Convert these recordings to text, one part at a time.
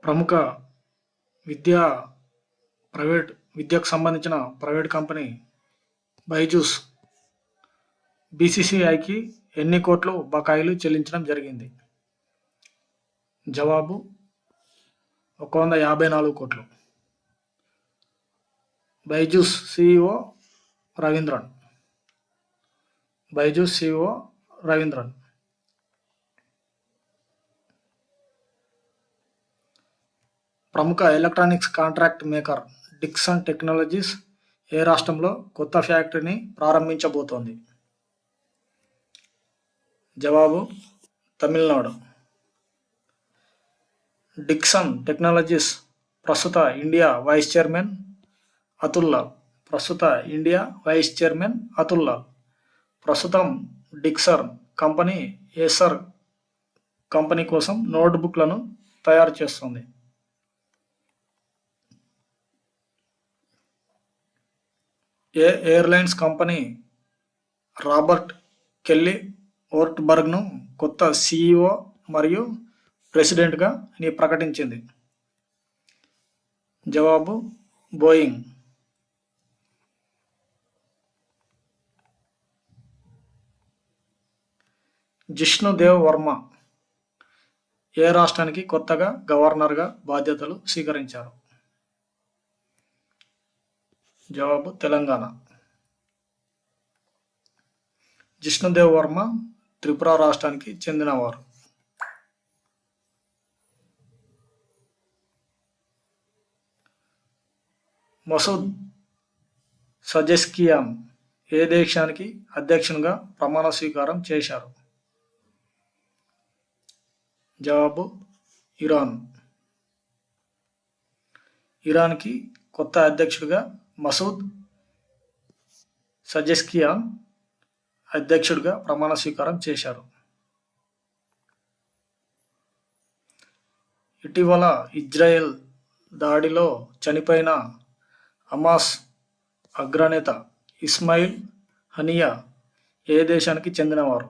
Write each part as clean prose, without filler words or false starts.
ప్రముఖ విద్యా ప్రైవేట్ విద్యకు సంబంధించిన ప్రైవేట్ కంపెనీ బైజూస్ బీసీసీఐకి ఎన్ని కోట్లు బకాయిలు చెల్లించడం జరిగింది? జవాబు 154 కోట్లు. బైజూస్ సిఇఓ రవీంద్రన్. బైజూస్ సిఇఓ రవీంద్రన్. ప్రముఖ electronics contract maker Dixon Technologies ఏ రాష్ట్రంలో కొత్త ఫ్యాక్టరీని ప్రారంభించబోతోంది? జవాబు తమిళనాడు. డిక్సన్ టెక్నాలజీస్ ప్రస్తుత India vice chairman Atul Lal ప్రస్తుతం డిక్సన్ కంపెనీ ఏసర్ కంపెనీ కోసం నోట్బుక్లను తయారు చేస్తుంది. ఏ ఎయిర్లైన్స్ కంపెనీ రాబర్ట్ కెల్లీ ఓర్ట్బర్గ్ను కొత్త సిఇఓ మరియు ప్రెసిడెంట్గా ప్రకటించింది? జవాబు బోయింగ్. జిష్ణుదేవ్ వర్మ ఏ రాష్ట్రానికి కొత్తగా గవర్నర్గా బాధ్యతలు స్వీకరించారు? జవాబు తెలంగాణ. జిష్ణుదేవ్ వర్మ త్రిపుర రాష్ట్రానికి చెందినవారు. మసూద్ సజెస్కియాన్ ఏ దేశానికి అధ్యక్షునిగా ప్రమాణ స్వీకారం చేశారు? జవాబు ఇరాన్. ఇరాన్కి కొత్త అధ్యక్షుడిగా మసూద్ సజెస్కియాన్ అధ్యక్షుడిగా ప్రమాణ స్వీకారం చేశారు. ఇటీవల ఇజ్రాయెల్ దాడిలో చనిపోయిన హమాస్ అగ్రనేత ఇస్మాయిల్ హనియా ఏ దేశానికి చెందినవారు?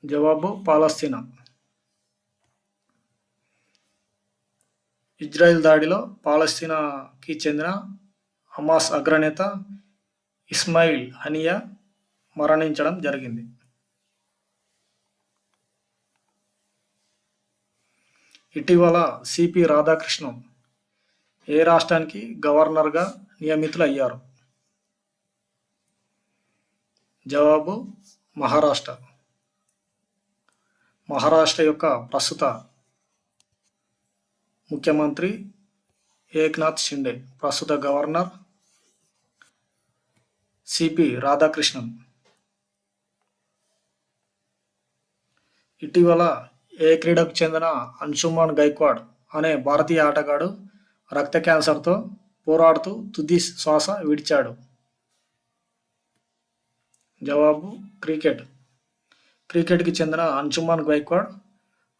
జవాబు పాలస్తీనా. ఇజ్రాయెల్ దాడిలో పాలస్తీనాకి చెందిన హమాస్ అగ్రనేత ఇస్మాయిల్ హనియా మరణించడం జరిగింది. ఇటీవల సిపి రాధాకృష్ణన్ ఏ రాష్ట్రానికి గవర్నర్గా నియమితులయ్యారు? జవాబు మహారాష్ట్ర. మహారాష్ట్ర యొక్క ప్రస్తుత ముఖ్యమంత్రి ఏక్నాథ్ షిండే, ప్రస్తుత గవర్నర్ సిపి రాధాకృష్ణన్. ఇటీవల ఏ క్రీడకు చెందిన అంశుమాన్ గైక్వాడ్ అనే భారతీయ ఆటగాడు రక్త క్యాన్సర్తో పోరాడుతూ తుది శ్వాస విడిచాడు? జవాబు క్రికెట్. క్రికెట్కి చెందిన అంశుమాన్ గైక్వాడ్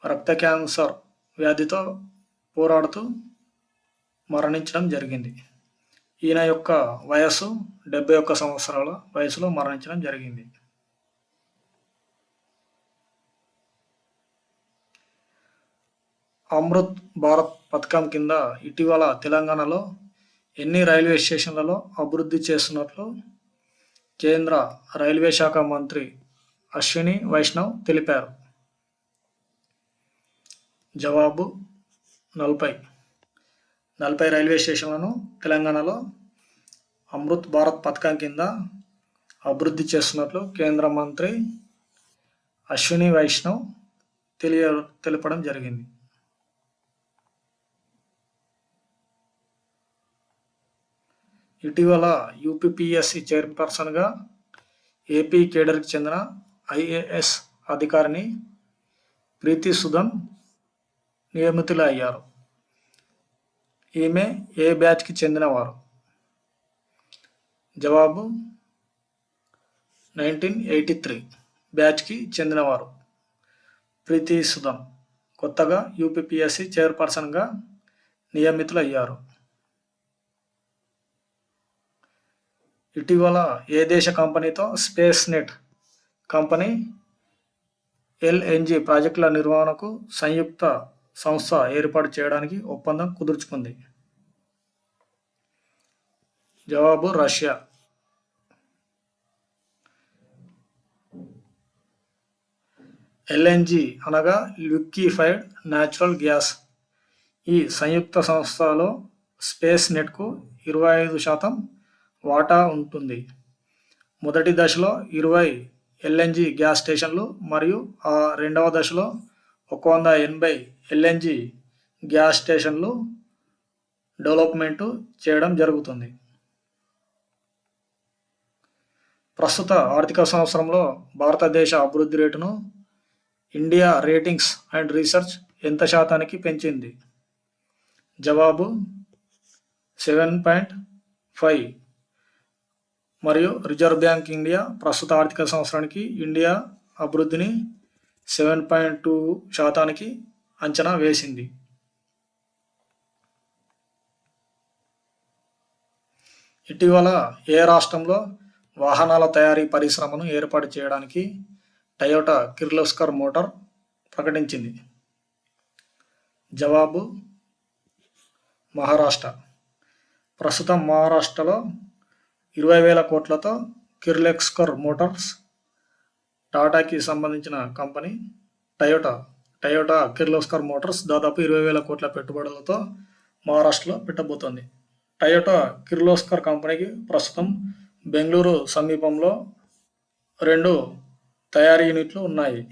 రక్త క్యాన్సర్ వ్యాధితో పోరాడుతూ మరణించడం జరిగింది. ఈయన యొక్క వయస్సు 71 సంవత్సరాల వయసులో మరణించడం జరిగింది. అమృత్ భారత్ పథకం కింద ఇటీవల తెలంగాణలో ఎన్ని రైల్వే స్టేషన్లలో అభివృద్ధి చేస్తున్నట్లు కేంద్ర రైల్వే శాఖ మంత్రి అశ్విని వైష్ణవ్ తెలిపారు? జవాబు 40 రైల్వే స్టేషన్లను తెలంగాణలో అమృత్ భారత్ పథకం కింద అభివృద్ధి చేస్తున్నట్లు కేంద్ర మంత్రి అశ్విని వైష్ణవ్ తెలపడం జరిగింది. ఇటీవల యూపీపీఎస్సీ చైర్పర్సన్గా ఏపీ కేడర్కి చెందిన ఐఏఎస్ అధికారిని ప్రీతి సుదన్ నియమితులయ్యారు. ఈమె ఏ బ్యాచ్కి చెందినవారు? జవాబు 1983 బ్యాచ్కి చెందినవారు ప్రీతి సుదన్ కొత్తగా యూపీపీఎస్సీ చైర్పర్సన్గా నియమితులయ్యారు. ఇటీవల ఏ దేశ కంపెనీతో స్పేస్ నెట్ కంపెనీ ఎల్ఎన్జి ప్రాజెక్టుల నిర్వహణకు సంయుక్త సంస్థ ఏర్పాటు చేయడానికి ఒప్పందం కుదుర్చుకుంది? జవాబు రష్యా. ఎల్ఎన్జి అనగా లిక్విఫైడ్ న్యాచురల్ గ్యాస్. ఈ సంయుక్త సంస్థలో స్పేస్ నెట్కు 25% వాటా ఉంటుంది. మొదటి దశలో 20 ఎల్ఎన్జి గ్యాస్ స్టేషన్లు మరియు రెండవ దశలో 180 ఎల్ఎన్జి గ్యాస్ స్టేషన్లు డెవలప్మెంటు చేయడం జరుగుతుంది. ప్రస్తుత ఆర్థిక సంవత్సరంలో భారతదేశ అభివృద్ధి రేటును ఇండియా రేటింగ్స్ అండ్ రీసెర్చ్ ఎంత శాతానికి పెంచింది? జవాబు 7.5. మరియు రిజర్వ్ బ్యాంక్ ఇండియా ప్రస్తుత ఆర్థిక సంవత్సరానికి ఇండియా అభివృద్ధిని 7.2% అంచనా వేసింది. ఇటీవల ఏ రాష్ట్రంలో వాహనాల తయారీ పరిశ్రమను ఏర్పాటు చేయడానికి టయోటా కిర్లోస్కర్ మోటార్ ప్రకటించింది? జవాబు మహారాష్ట్ర. ప్రస్తుతం మహారాష్ట్రలో 20,000 కోట్లతో కిర్లోస్కర్ మోటార్స్, టాటాకి సంబంధించిన కంపెనీ టయోటా కిర్లోస్కర్ మోటార్స్ దాదాపు 20,000 కోట్ల పెట్టుబడులతో మహారాష్ట్రలో పెట్టబోతోంది. టయోటా కిర్లోస్కర్ కంపెనీకి ప్రస్తుతం బెంగళూరు సమీపంలో 2 తయారీ యూనిట్లు ఉన్నాయి.